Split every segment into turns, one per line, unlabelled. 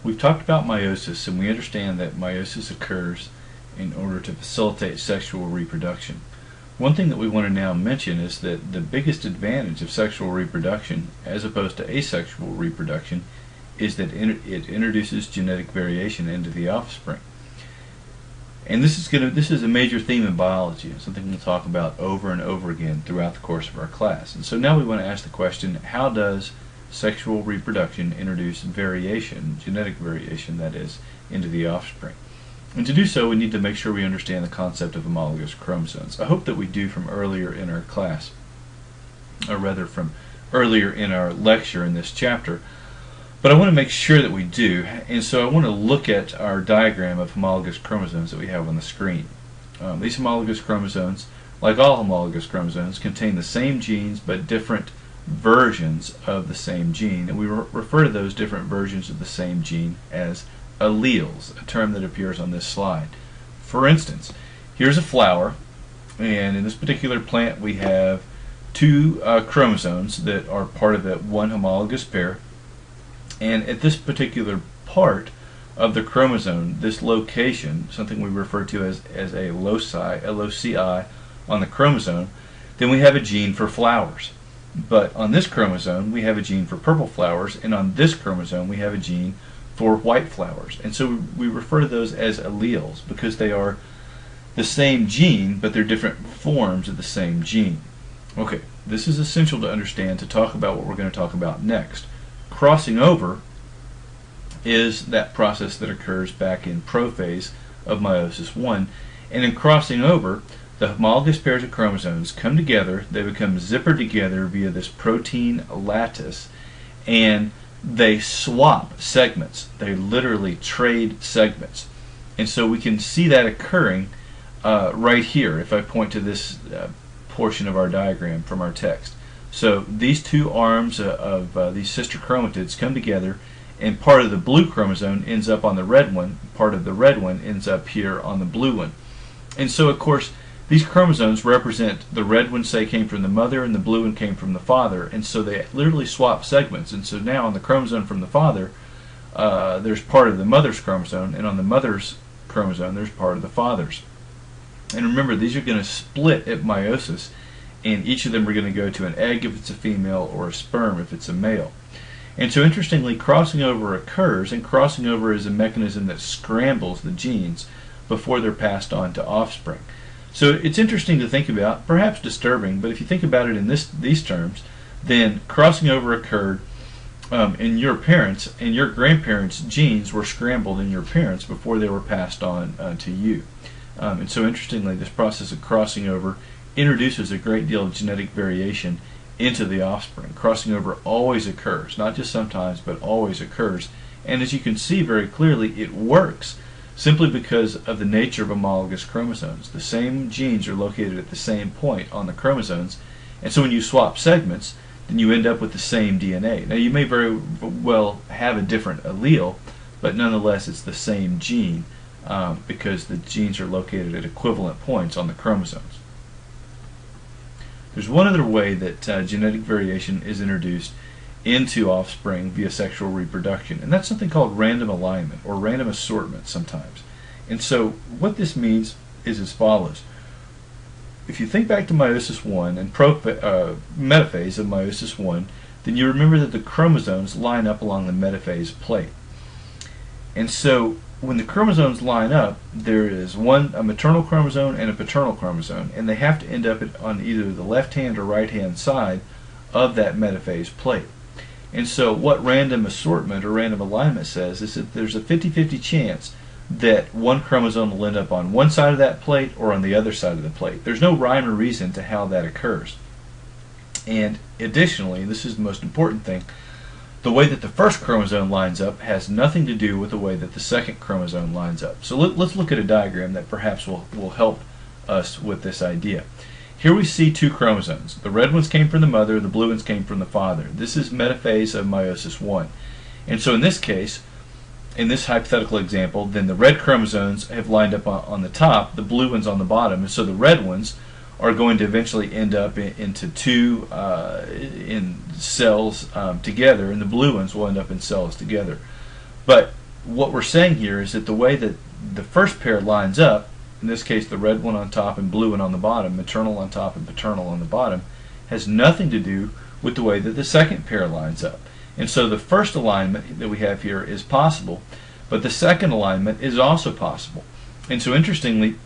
We've talked about meiosis, and we understand that meiosis occurs in order to facilitate sexual reproduction. One thing that we want to now mention is that the biggest advantage of sexual reproduction, as opposed to asexual reproduction, is that it introduces genetic variation into the offspring. And this is a major theme in biology, and something we'll talk about over and over again throughout the course of our class. And so now we want to ask the question, how does sexual reproduction introduce variation, genetic variation that is, into the offspring? And to do so, we need to make sure we understand the concept of homologous chromosomes. I hope that we do from earlier in our class, or rather from earlier in our lecture in this chapter. But I want to make sure that we do, and so I want to look at our diagram of homologous chromosomes that we have on the screen. These homologous chromosomes, like all homologous chromosomes, contain the same genes but different versions of the same gene, and we refer to those different versions of the same gene as alleles, a term that appears on this slide. For instance, here's a flower, and in this particular plant we have two chromosomes that are part of that one homologous pair. And at this particular part of the chromosome, this location, something we refer to as a loci, L-O-C-I, on the chromosome, then we have a gene for flowers. But on this chromosome, we have a gene for purple flowers, and on this chromosome, we have a gene for white flowers. And so we refer to those as alleles because they are the same gene, but they're different forms of the same gene. Okay, this is essential to understand to talk about what we're going to talk about next. Crossing over is that process that occurs back in prophase of meiosis 1, and in crossing over, the homologous pairs of chromosomes come together, they become zippered together via this protein lattice, and they swap segments. They literally trade segments. And so we can see that occurring right here if I point to this portion of our diagram from our text. So these two arms of these sister chromatids come together, and part of the blue chromosome ends up on the red one, part of the red one ends up here on the blue one. And so of course these chromosomes represent the red one, say, came from the mother, and the blue one came from the father, and so they literally swap segments. And so now on the chromosome from the father there's part of the mother's chromosome, and on the mother's chromosome there's part of the father's. And remember, these are going to split at meiosis, and each of them are going to go to an egg if it's a female or a sperm if it's a male. And so interestingly, crossing over occurs, and crossing over is a mechanism that scrambles the genes before they're passed on to offspring. So it's interesting to think about, perhaps disturbing, but if you think about it in these terms, then crossing over occurred in your parents, and your grandparents' genes were scrambled in your parents before they were passed on to you. And so interestingly, this process of crossing over introduces a great deal of genetic variation into the offspring. Crossing over always occurs, not just sometimes, but always occurs. And as you can see very clearly, it works simply because of the nature of homologous chromosomes. The same genes are located at the same point on the chromosomes, and so when you swap segments, then you end up with the same DNA. Now you may very well have a different allele, but nonetheless it's the same gene because the genes are located at equivalent points on the chromosomes. There's one other way that genetic variation is introduced into offspring via sexual reproduction, and that's something called random alignment or random assortment sometimes. And so what this means is as follows. If you think back to meiosis 1 and metaphase of meiosis 1, then you remember that the chromosomes line up along the metaphase plate. And so when the chromosomes line up, there is a maternal chromosome and a paternal chromosome, and they have to end up on either the left-hand or right-hand side of that metaphase plate. And so what random assortment or random alignment says is that there's a 50-50 chance that one chromosome will end up on one side of that plate or on the other side of the plate. There's no rhyme or reason to how that occurs. And additionally, this is the most important thing, the way that the first chromosome lines up has nothing to do with the way that the second chromosome lines up. So let's look at a diagram that perhaps will help us with this idea. Here we see two chromosomes. The red ones came from the mother, the blue ones came from the father. This is metaphase of meiosis 1. And so in this case, in this hypothetical example, then the red chromosomes have lined up on the top, the blue ones on the bottom, and so the red ones are going to eventually end up into two in cells together, and the blue ones will end up in cells together. But what we're saying here is that the way that the first pair lines up, in this case the red one on top and blue one on the bottom, maternal on top and paternal on the bottom, has nothing to do with the way that the second pair lines up. And so the first alignment that we have here is possible, but the second alignment is also possible. And so interestingly,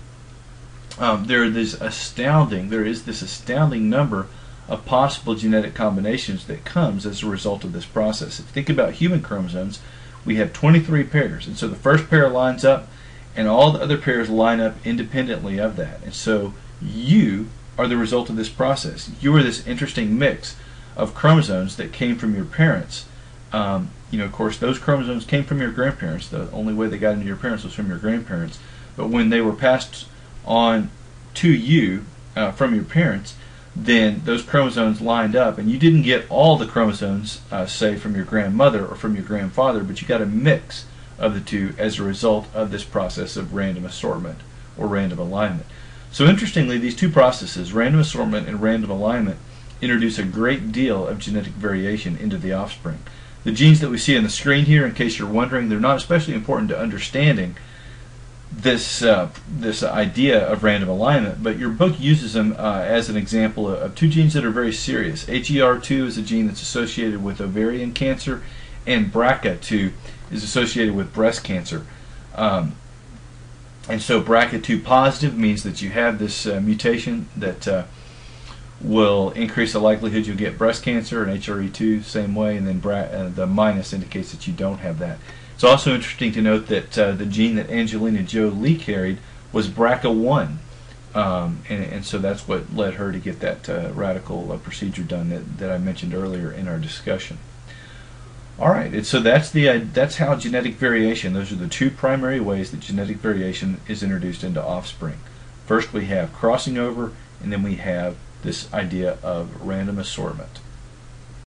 there is this astounding number of possible genetic combinations that comes as a result of this process. If you think about human chromosomes, we have 23 pairs, and so the first pair lines up and all the other pairs line up independently of that. And so you are the result of this process. You are this interesting mix of chromosomes that came from your parents. Of course, those chromosomes came from your grandparents. The only way they got into your parents was from your grandparents. But when they were passed on to you from your parents, then those chromosomes lined up, and you didn't get all the chromosomes, say, from your grandmother or from your grandfather, but you got a mix of the two as a result of this process of random assortment or random alignment. So interestingly, these two processes, random assortment and random alignment, introduce a great deal of genetic variation into the offspring. The genes that we see on the screen here, in case you're wondering, they're not especially important to understanding this idea of random alignment, but your book uses them as an example of two genes that are very serious. HER2 is a gene that's associated with ovarian cancer, and BRCA2 is associated with breast cancer. And so BRCA2 positive means that you have this mutation that will increase the likelihood you'll get breast cancer, and HRE2 same way, and then the minus indicates that you don't have that. It's also interesting to note that the gene that Angelina Jolie carried was BRCA1, and so that's what led her to get that radical procedure done that I mentioned earlier in our discussion. All right, and so that's how genetic variation. Those are the two primary ways that genetic variation is introduced into offspring. First, we have crossing over, and then we have this idea of random assortment.